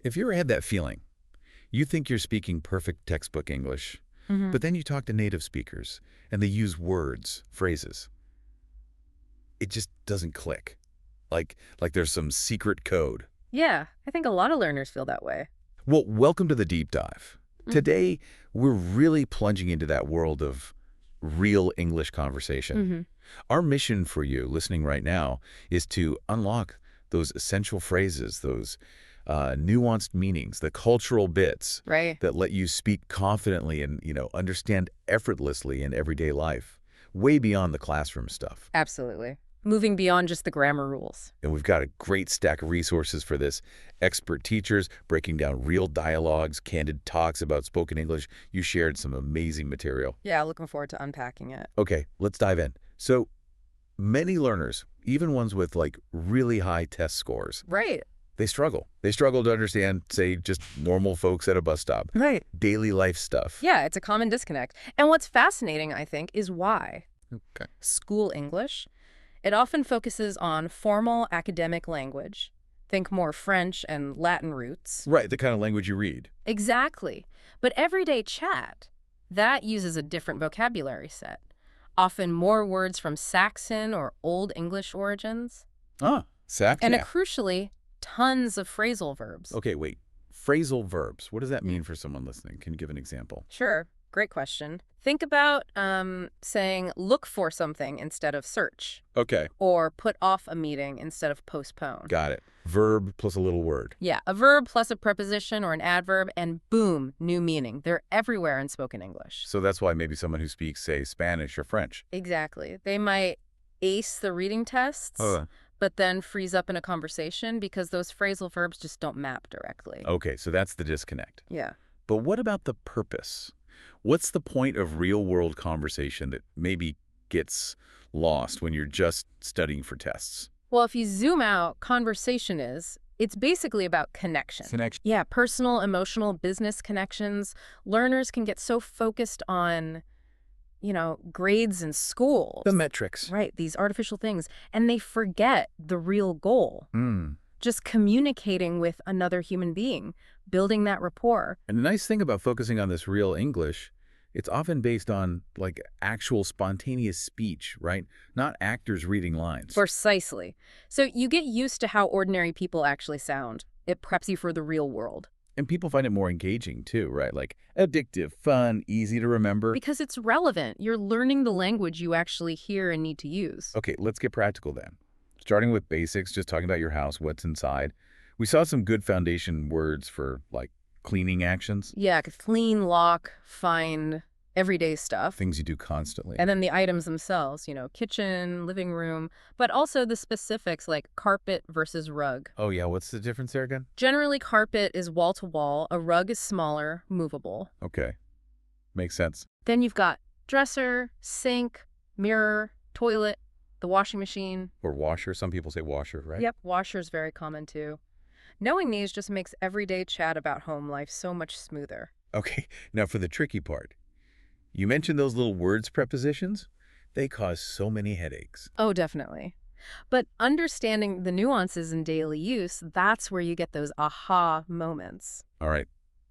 If you ever had that feeling, you think you're speaking perfect textbook English, Hmm. but then you talk to native speakers and they use words, phrases. It just doesn't click. Like there's some secret code. Yeah, I think a lot of learners feel that way. Well, welcome to the deep dive. Hmm. Today, we're really plunging into that world of real English conversation. Hmm. Our mission for you listening right now is to unlock those essential phrases, those nuanced meanings, the cultural bits Right. that let you speak confidently and, understand effortlessly in everyday life, way beyond the classroom stuff. Absolutely. Moving beyond just the grammar rules. And we've got a great stack of resources for this. Expert teachers breaking down real dialogues, candid talks about spoken English. You shared some amazing material. Yeah, looking forward to unpacking it. Okay, let's dive in. So, many learners, even ones with really high test scores, Right. they struggle. They struggle to understand, say, just normal folks at a bus stop, Right. daily life stuff. Yeah, it's a common disconnect. And what's fascinating, I think, is why. Okay. School English, it often focuses on formal academic language. Think more French and Latin roots. Right, the kind of language you read. Exactly. But everyday chat, that uses a different vocabulary set. Often more words from Saxon or Old English origins. Ah, And Saxon. crucially, tons of phrasal verbs. Okay, wait. Phrasal verbs. What does that mean for someone listening? Can you give an example? Sure. Great question. Think about saying look for something instead of search, Okay, or put off a meeting instead of postpone. got it. Verb plus a little word. Yeah, a verb plus a preposition or an adverb, and boom, new meaning. They're everywhere in spoken English. So that's why maybe someone who speaks, say, Spanish or French. Exactly. They might ace the reading tests, Oh, but then freeze up in a conversation because those phrasal verbs just don't map directly. okay, so that's the disconnect. Yeah. But what about the purpose? What's the point of real-world conversation that maybe gets lost when you're just studying for tests? Well, if you zoom out, conversation it's basically about connection. Connection. Yeah, personal, emotional, business connections. Learners can get so focused on, grades and schools. The metrics. Right, these artificial things. And they forget the real goal. Mm. Just communicating with another human being, building that rapport. And the nice thing about focusing on this real English, it's often based on actual spontaneous speech, right? Not actors reading lines. Precisely. So you get used to how ordinary people actually sound. It preps you for the real world. And people find it more engaging too, right? Like addictive, fun, easy to remember. Because it's relevant. You're learning the language you actually hear and need to use. Okay, let's get practical then. Starting with basics, just talking about your house, what's inside. We saw some good foundation words for cleaning actions, Yeah, clean, lock, find, everyday stuff. things you do constantly. And then the items themselves, kitchen, living room, but also the specifics like carpet versus rug. Oh yeah, what's the difference there again? Generally, carpet is wall to wall, a rug is smaller, movable. Okay, makes sense. Then you've got dresser, sink, mirror, toilet, the washing machine. Or washer, some people say washer, right? Yep, washer's very common too. Knowing these just makes everyday chat about home life so much smoother. Okay, now for the tricky part. You mentioned those little words prepositions? They cause so many headaches. Oh, definitely. But understanding the nuances in daily use, that's where you get those aha moments. All right,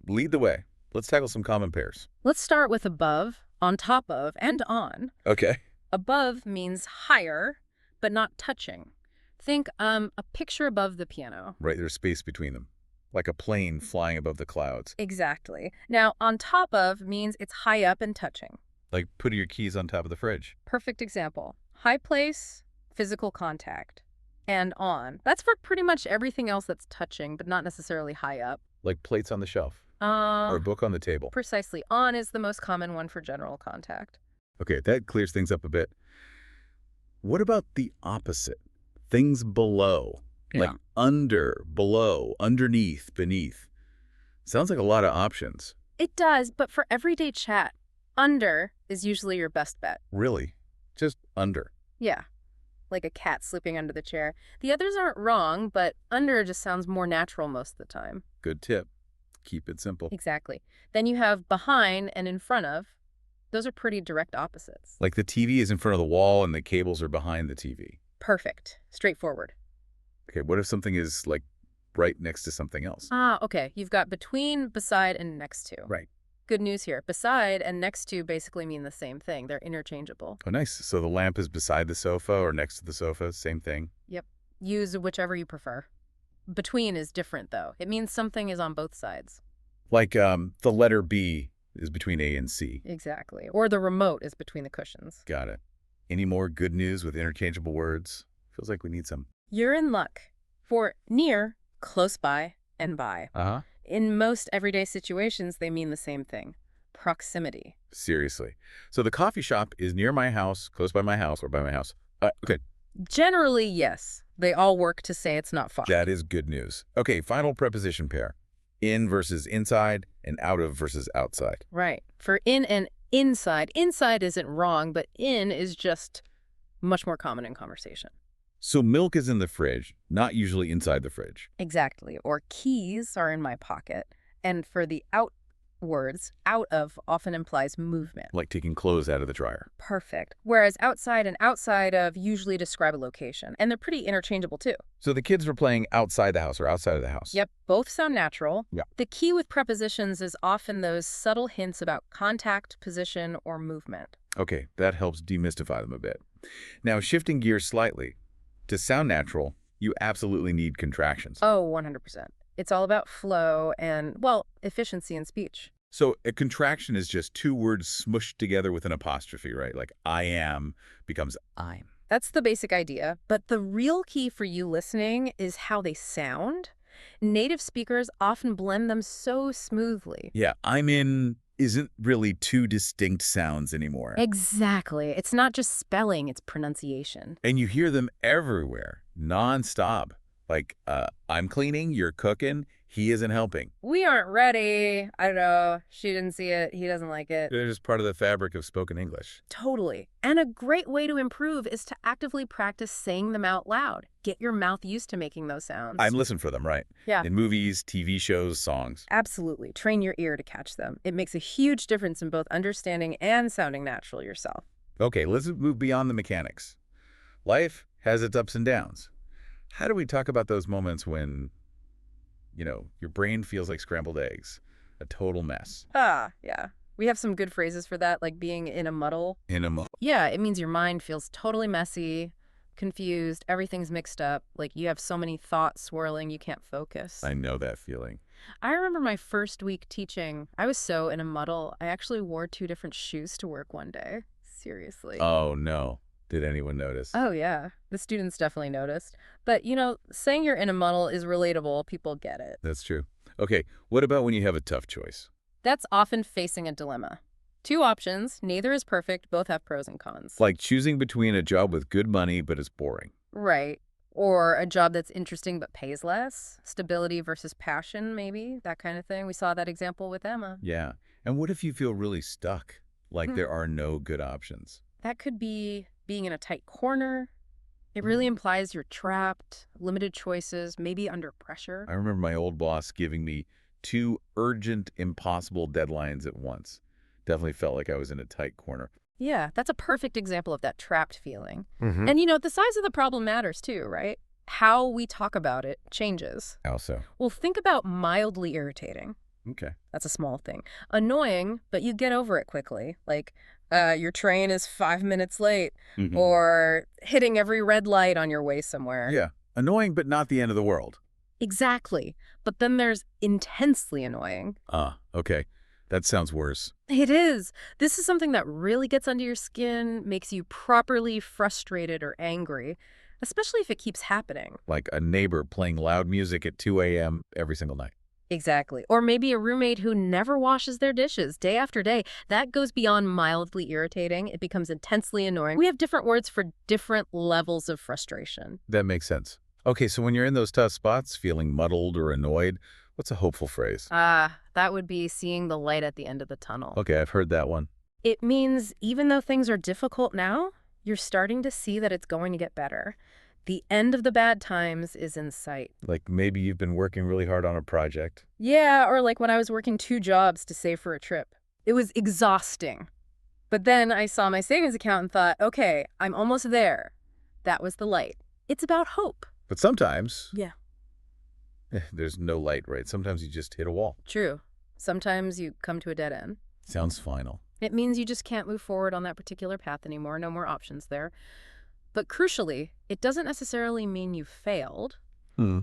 lead the way. Let's tackle some common pairs. Let's start with above, on top of, and on. Okay. Above means higher, but not touching. Think a picture above the piano. Right, there's space between them. Like a plane flying above the clouds. Exactly. Now, on top of means it's high up and touching. Like putting your keys on top of the fridge. Perfect example. High place, physical contact. And on. That's for pretty much everything else that's touching, but not necessarily high up. Like plates on the shelf. Or a book on the table. Precisely. On is the most common one for general contact. Okay, that clears things up a bit. What about the opposite? Things below. Like under, below, underneath, beneath. Sounds like a lot of options. It does, but for everyday chat, under is usually your best bet. Really? Just under. Yeah, like a cat slipping under the chair. The others aren't wrong, but under just sounds more natural most of the time. Good tip. Keep it simple. Exactly. Then you have behind and in front of. Those are pretty direct opposites. Like the TV is in front of the wall and the cables are behind the TV. Perfect. Straightforward. Okay, what if something is right next to something else. Ah, okay. You've got between, beside, and next to. Right. Good news here. Beside and next to basically mean the same thing. They're interchangeable. Oh, nice. So the lamp is beside the sofa or next to the sofa, same thing. Yep. Use whichever you prefer. Between is different, though. It means something is on both sides. Like the letter B is between A and C. Exactly. Or the remote is between the cushions. Got it. Any more good news with interchangeable words? Feels like we need some. You're in luck. For near, close by, and by. Uh-huh. In most everyday situations, they mean the same thing. Proximity. Seriously. So the coffee shop is near my house, close by my house, or by my house. Okay, Generally, yes. They all work to say it's not far. that is good news. Okay, final preposition pair. In versus inside, and out of versus outside. Right. For in and inside, inside isn't wrong, but in is just much more common in conversation. So milk is in the fridge, not usually inside the fridge. Exactly. Or keys are in my pocket. And for the out words, out of often implies movement. Like taking clothes out of the dryer. Perfect. Whereas outside and outside of usually describe a location. And they're pretty interchangeable too. So the kids were playing outside the house or outside of the house. Yep, both sound natural. Yeah. The key with prepositions is often those subtle hints about contact, position, or movement. Okay, that helps demystify them a bit. Now, shifting gears slightly. To sound natural, you absolutely need contractions. Oh, 100%. It's all about flow and, well, efficiency in speech. So a contraction is just two words smushed together with an apostrophe, right? Like I am becomes I'm. That's the basic idea. But the real key for you listening is how they sound. Native speakers often blend them so smoothly. Yeah, I'm in isn't really two distinct sounds anymore. Exactly. It's not just spelling, it's pronunciation. And you hear them everywhere, nonstop. Like, I'm cleaning, you're cooking, he isn't helping. We aren't ready. I don't know. She didn't see it. He doesn't like it. They're just part of the fabric of spoken English. Totally. And a great way to improve is to actively practice saying them out loud. Get your mouth used to making those sounds. I'm listening for them, right? Yeah. In movies, TV shows, songs. Absolutely. Train your ear to catch them. It makes a huge difference in both understanding and sounding natural yourself. Okay, let's move beyond the mechanics. Life has its ups and downs. How do we talk about those moments when, your brain feels like scrambled eggs, a total mess? Yeah. We have some good phrases for that, like being in a muddle. In Yeah, it means your mind feels totally messy, confused, everything's mixed up. Like you have so many thoughts swirling, you can't focus. I know that feeling. I remember my first week teaching. I was so in a muddle. I actually wore 2 different shoes to work one day. Seriously. Oh, no. Did anyone notice? Oh, yeah. The students definitely noticed. But, saying you're in a muddle is relatable. People get it. That's true. Okay, what about when you have a tough choice? That's often facing a dilemma. 2 options. Neither is perfect. Both have pros and cons. Like choosing between a job with good money but is boring. Right. Or a job that's interesting but pays less. Stability versus passion, maybe. That kind of thing. We saw that example with Emma. Yeah. And what if you feel really stuck? Like there are no good options? That could be being in a tight corner. It really implies you're trapped, limited choices, maybe under pressure. I remember my old boss giving me 2 urgent, impossible deadlines at once. Definitely felt like I was in a tight corner. Yeah, that's a perfect example of that trapped feeling. Mm-hmm. And, the size of the problem matters too, right? How we talk about it changes. How so? Well, think about mildly irritating. Okay. That's a small thing. Annoying, but you get over it quickly. Like, your train is 5 minutes late, Mm-hmm. or hitting every red light on your way somewhere. Yeah. Annoying, but not the end of the world. Exactly. But then there's intensely annoying. Okay. That sounds worse. It is. This is something that really gets under your skin, makes you properly frustrated or angry, especially if it keeps happening. Like a neighbor playing loud music at 2 a.m. every single night. Exactly. Or maybe a roommate who never washes their dishes day after day. That goes beyond mildly irritating. It becomes intensely annoying. We have different words for different levels of frustration. That makes sense. Okay, so when you're in those tough spots, feeling muddled or annoyed, what's a hopeful phrase? That would be seeing the light at the end of the tunnel. Okay, I've heard that one. It means even though things are difficult now, you're starting to see that it's going to get better. The end of the bad times is in sight. Like maybe you've been working really hard on a project. Yeah, or like when I was working 2 jobs to save for a trip. It was exhausting. But then I saw my savings account and thought, okay, I'm almost there. That was the light. It's about hope. But sometimes Yeah. There's no light, right? Sometimes you just hit a wall. True. Sometimes you come to a dead end. Sounds final. It means you just can't move forward on that particular path anymore. No more options there. But crucially, it doesn't necessarily mean you failed.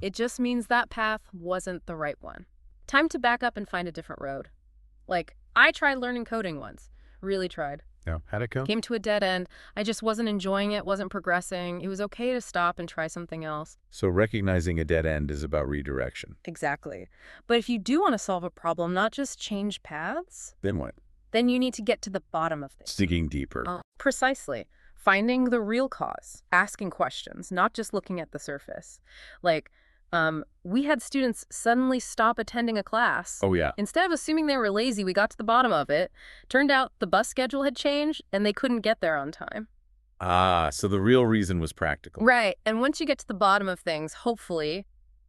It just means that path wasn't the right one. Time to back up and find a different road. Like, I tried learning coding once. Really tried. Yeah, how'd it go? Came to a dead end. I just wasn't enjoying it, wasn't progressing. It was okay to stop and try something else. So recognizing a dead end is about redirection. Exactly. But if you do want to solve a problem, not just change paths, Then what? then you need to get to the bottom of things. Digging deeper. Precisely. Finding the real cause. Asking questions, not just looking at the surface. Like, we had students suddenly stop attending a class. Oh, yeah. Instead of assuming they were lazy, we got to the bottom of it. Turned out the bus schedule had changed and they couldn't get there on time. Ah, so the real reason was practical. Right. And once you get to the bottom of things, hopefully,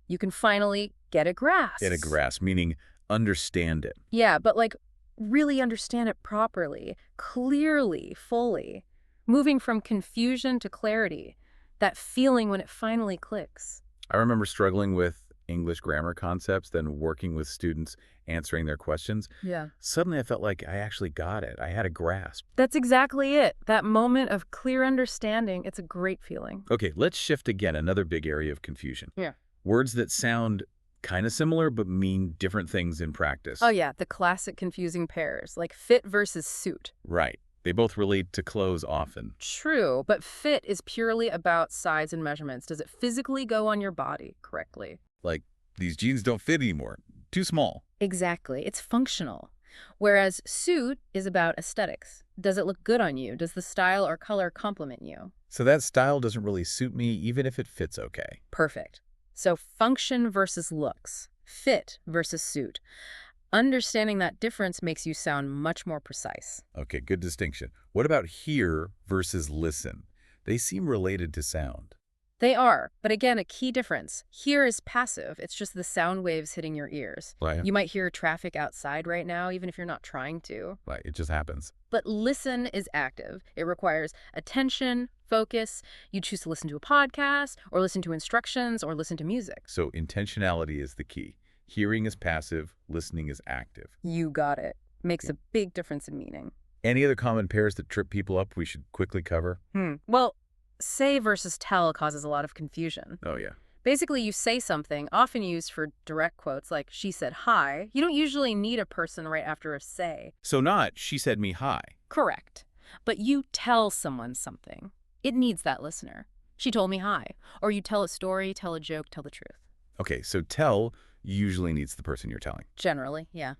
you can finally get a grasp. Get a grasp, meaning understand it. Yeah, but like really understand it properly, clearly, fully. Moving from confusion to clarity. That feeling when it finally clicks. I remember struggling with English grammar concepts, then working with students answering their questions. Yeah. Suddenly I felt like I actually got it. I had a grasp. That's exactly it. That moment of clear understanding, it's a great feeling. Okay, let's shift again, another big area of confusion. Yeah. Words that sound kind of similar but mean different things in practice. Oh yeah, the classic confusing pairs, like fit versus suit. Right. They both relate to clothes often. True, but fit is purely about size and measurements. Does it physically go on your body correctly? Like, these jeans don't fit anymore. Too small. Exactly. It's functional. Whereas suit is about aesthetics. Does it look good on you? Does the style or color complement you? So that style doesn't really suit me, even if it fits okay. Perfect. So function versus looks. Fit versus suit. Understanding that difference makes you sound much more precise. Okay, good distinction. What about hear versus listen? They seem related to sound. They are, but again, a key difference. Hear is passive. It's just the sound waves hitting your ears. Right. You might hear traffic outside right now, even if you're not trying to. Right, it just happens. But listen is active. It requires attention, focus. You choose to listen to a podcast, or listen to instructions, or listen to music. So intentionality is the key. Hearing is passive, listening is active. You got it. Makes a big difference in meaning. Any other common pairs that trip people up we should quickly cover? Well, say versus tell causes a lot of confusion. Oh, yeah. Basically, you say something, often used for direct quotes, like, she said hi. You don't usually need a person right after a say. So not, she said me hi. Correct. But you tell someone something. It needs that listener. She told me hi. Or you tell a story, tell a joke, tell the truth. Okay, so tell usually needs the person you're telling. Generally, yeah.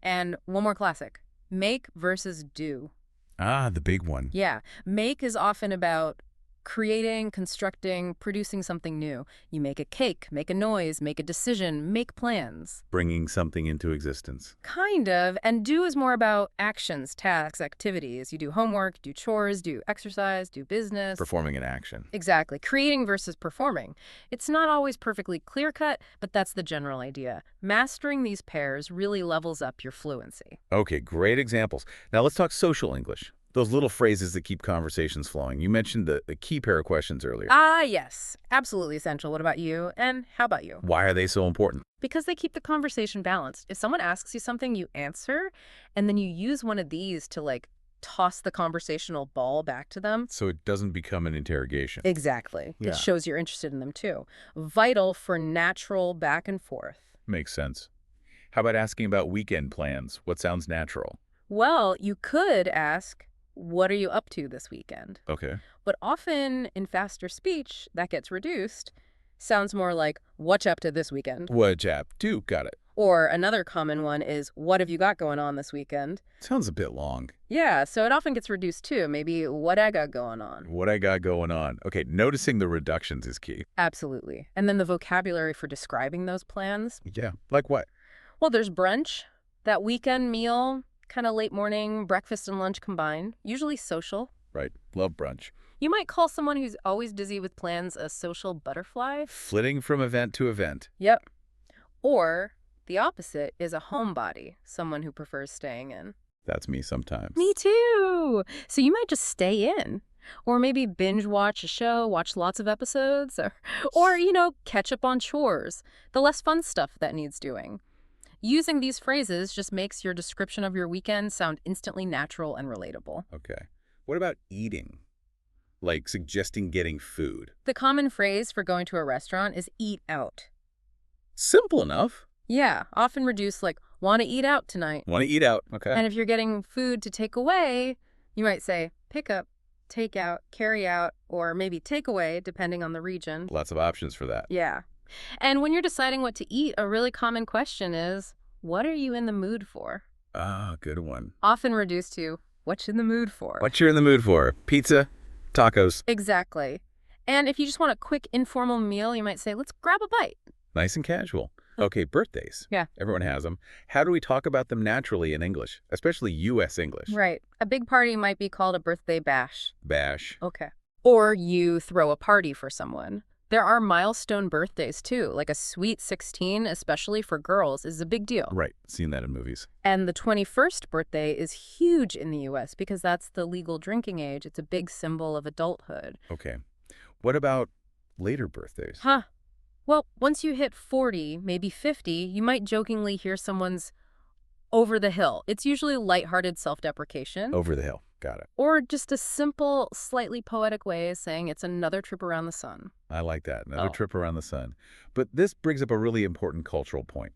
And one more classic. Make versus do. Ah, the big one. Yeah. Make is often about creating, constructing, producing something new. You make a cake, make a noise, make a decision, make plans. Bringing something into existence. Kind of. And do is more about actions, tasks, activities. You do homework, do chores, do exercise, do business. Performing an action. Exactly. Creating versus performing. It's not always perfectly clear-cut, but that's the general idea. Mastering these pairs really levels up your fluency. Okay, great examples. Now let's talk social English. Those little phrases that keep conversations flowing. You mentioned the key pair of questions earlier. Ah, yes. Absolutely essential. What about you? And how about you? Why are they so important? Because they keep the conversation balanced. If someone asks you something, you answer, and then you use one of these to, like, toss the conversational ball back to them. So it doesn't become an interrogation. Exactly. Yeah. It shows you're interested in them, too. Vital for natural back and forth. Makes sense. How about asking about weekend plans? What sounds natural? Well, you could ask, what are you up to this weekend? Okay. But often in faster speech, that gets reduced. Sounds more like, what you up to this weekend? What chap? Do, got it. Or another common one is, what have you got going on this weekend? Sounds a bit long. Yeah, so it often gets reduced too. Maybe, what I got going on? What I got going on. Okay, noticing the reductions is key. Absolutely. And then the vocabulary for describing those plans. Yeah, like what? Well, there's brunch, that weekend meal, kind of late morning, breakfast and lunch combined, usually social. Right, love brunch. You might call someone who's always busy with plans a social butterfly. Flitting from event to event. Yep. Or the opposite is a homebody, someone who prefers staying in. That's me sometimes. Me too. So you might just stay in. Or maybe binge watch a show, watch lots of episodes, or catch up on chores, the less fun stuff that needs doing. Using these phrases just makes your description of your weekend sound instantly natural and relatable. Okay. What about eating? Like suggesting getting food. The common phrase for going to a restaurant is eat out. Simple enough. Yeah, often reduced like, want to eat out tonight. Want to eat out. Okay. And if you're getting food to take away, you might say pick up, take out, carry out, or maybe take away, depending on the region. Lots of options for that. Yeah. And when you're deciding what to eat, a really common question is, what are you in the mood for? Ah, good one. Often reduced to, what you in the mood for? What you're in the mood for? Pizza? Tacos? Exactly. And if you just want a quick informal meal, you might say, let's grab a bite. Nice and casual. Okay, birthdays. Yeah. Everyone has them. How do we talk about them naturally in English, especially U.S. English? Right. A big party might be called a birthday bash. Bash. Okay. Or you throw a party for someone. There are milestone birthdays, too, like a sweet 16, especially for girls, is a big deal. Right. Seen that in movies. And the 21st birthday is huge in the U.S. because that's the legal drinking age. It's a big symbol of adulthood. Okay. What about later birthdays? Huh. Well, once you hit 40, maybe 50, you might jokingly hear someone's over the hill. It's usually lighthearted self-deprecation. Over the hill. Got it. Or just a simple, slightly poetic way of saying it's another trip around the sun. I like that. Another Oh. trip around the sun. But this brings up a really important cultural point.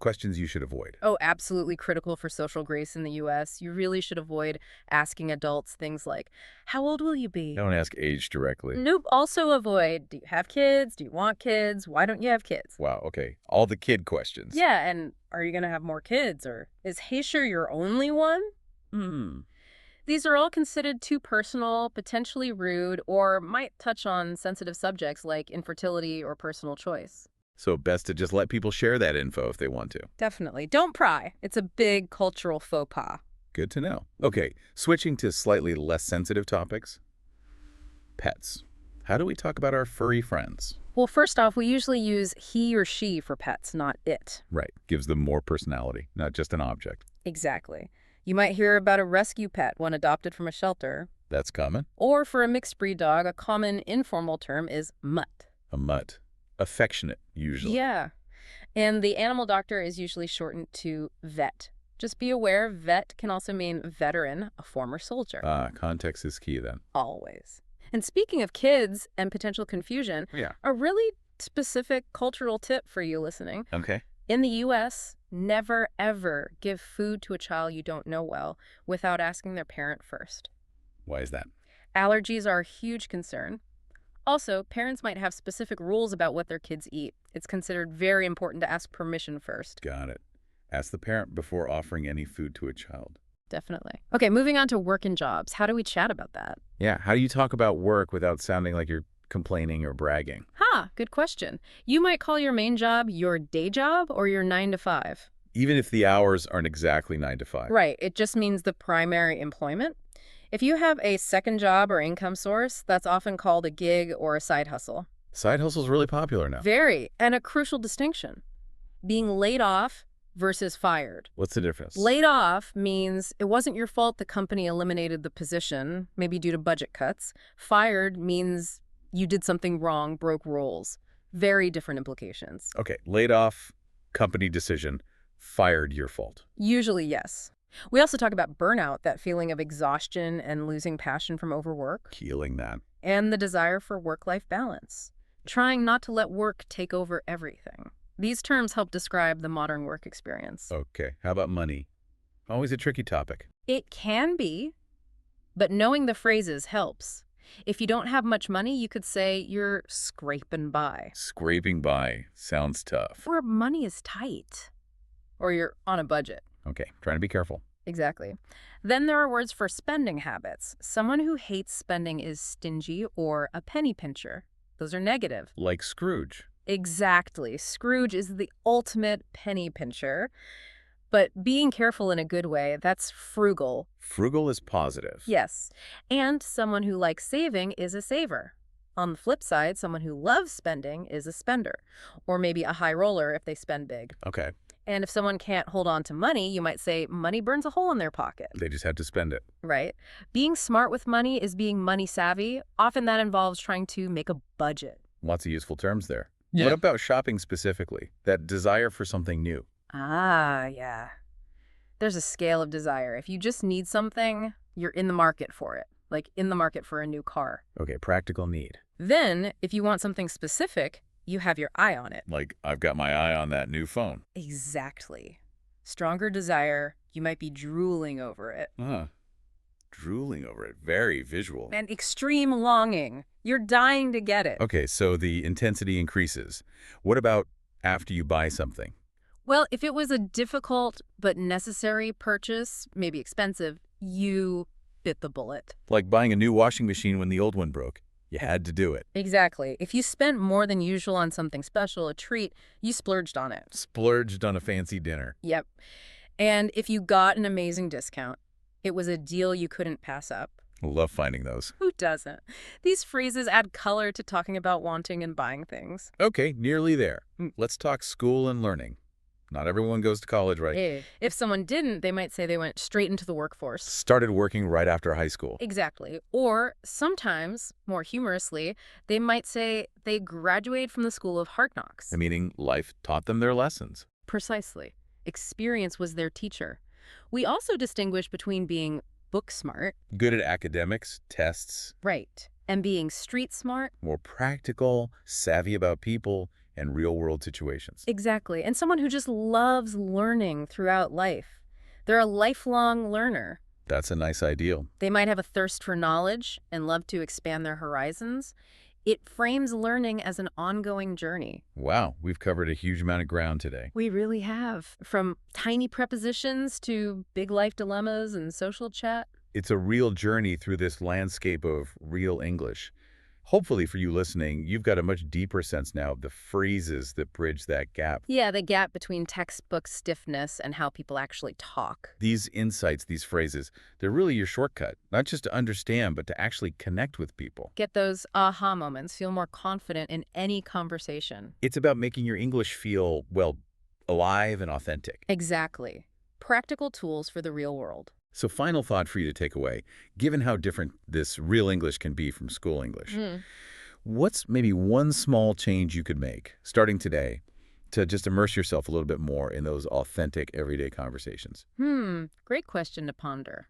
Questions you should avoid. Oh, absolutely critical for social grace in the U.S. You really should avoid asking adults things like, how old will you be? Don't ask age directly. Nope. Also avoid, do you have kids? Do you want kids? Why don't you have kids? Wow, okay. All the kid questions. Yeah, and are you going to have more kids? Or is hey sure your only one? These are all considered too personal, potentially rude, or might touch on sensitive subjects like infertility or personal choice. So best to just let people share that info if they want to. Definitely. Don't pry. It's a big cultural faux pas. Good to know. Okay, switching to slightly less sensitive topics. Pets. How do we talk about our furry friends? Well, first off, we usually use he or she for pets, not it. Right. Gives them more personality, not just an object. Exactly. You might hear about a rescue pet, one adopted from a shelter. That's common. Or for a mixed breed dog, a common informal term is mutt. A mutt. Affectionate, usually. Yeah. And the animal doctor is usually shortened to vet. Just be aware, vet can also mean veteran, a former soldier. Context is key then. Always. And speaking of kids and potential confusion, Yeah. a really specific cultural tip for you listening. Okay. In the U.S., never, ever give food to a child you don't know well without asking their parent first. Why is that? Allergies are a huge concern. Also, parents might have specific rules about what their kids eat. It's considered very important to ask permission first. Got it. Ask the parent before offering any food to a child. Definitely. Okay, moving on to work and jobs. How do we chat about that? Yeah. How do you talk about work without sounding like you're complaining or bragging? Good question. You might call your main job your day job or your 9 to 5. Even if the hours aren't exactly 9 to 5. Right. It just means the primary employment. If you have a second job or income source, that's often called a gig or a side hustle. Side hustle's really popular now. Very. And a crucial distinction. Being laid off versus fired. What's the difference? Laid off means it wasn't your fault the company eliminated the position, maybe due to budget cuts. Fired means you did something wrong, broke rules. Very different implications. Okay. Laid off, company decision, fired, your fault. Usually, yes. We also talk about burnout, that feeling of exhaustion and losing passion from overwork, Healing that. and the desire for work-life balance. Trying not to let work take over everything. These terms help describe the modern work experience. Okay. How about money? Always a tricky topic. It can be, but knowing the phrases helps. If you don't have much money, you could say you're scraping by. Scraping by sounds tough. Or money is tight. Or you're on a budget. Okay. Trying to be careful. Exactly. Then there are words for spending habits. Someone who hates spending is stingy or a penny pincher. Those are negative. Like Scrooge. Exactly. Scrooge is the ultimate penny pincher. But being careful in a good way, that's frugal. Frugal is positive. Yes. And someone who likes saving is a saver. On the flip side, someone who loves spending is a spender, or maybe a high roller if they spend big. Okay. And if someone can't hold on to money, you might say money burns a hole in their pocket. They just had to spend it. Right? Being smart with money is being money savvy. Often that involves trying to make a budget. Lots of useful terms there. Yeah. What about shopping specifically? That desire for something new. Ah, yeah. There's a scale of desire. If you just need something, you're in the market for it, like in the market for a new car. Okay, practical need. Then, if you want something specific, you have your eye on it. Like, I've got my eye on that new phone. Exactly. Stronger desire, you might be drooling over it. Drooling over it. Very visual. And extreme longing. You're dying to get it. Okay, so the intensity increases. What about after you buy something? Well, if it was a difficult but necessary purchase, maybe expensive, you bit the bullet. Like buying a new washing machine when the old one broke. You had to do it. Exactly. If you spent more than usual on something special, a treat, you splurged on it. Splurged on a fancy dinner. Yep. And if you got an amazing discount, it was a deal you couldn't pass up. Love finding those. Who doesn't? These phrases add color to talking about wanting and buying things. Okay, nearly there. Let's talk school and learning. Not everyone goes to college, right? If someone didn't, they might say they went straight into the workforce. Started working right after high school. Exactly. Or sometimes, more humorously, they might say they graduated from the school of hard knocks. Meaning life taught them their lessons. Precisely. Experience was their teacher. We also distinguish between being book smart. Good at academics, tests. Right. And being street smart. More practical, savvy about people, and real-world situations. Exactly. And someone who just loves learning throughout life. They're a lifelong learner. That's a nice ideal. They might have a thirst for knowledge and love to expand their horizons. It frames learning as an ongoing journey. Wow, we've covered a huge amount of ground today. We really have. From tiny prepositions to big life dilemmas and social chat. It's a real journey through this landscape of real English. Hopefully for you listening, you've got a much deeper sense now of the phrases that bridge that gap. Yeah, the gap between textbook stiffness and how people actually talk. These insights, these phrases, they're really your shortcut, not just to understand, but to actually connect with people. Get those aha moments, feel more confident in any conversation. It's about making your English feel, well, alive and authentic. Exactly. Practical tools for the real world. So final thought for you to take away, given how different this real English can be from school English, what's maybe one small change you could make, starting today, to just immerse yourself a little bit more in those authentic, everyday conversations? Great question to ponder.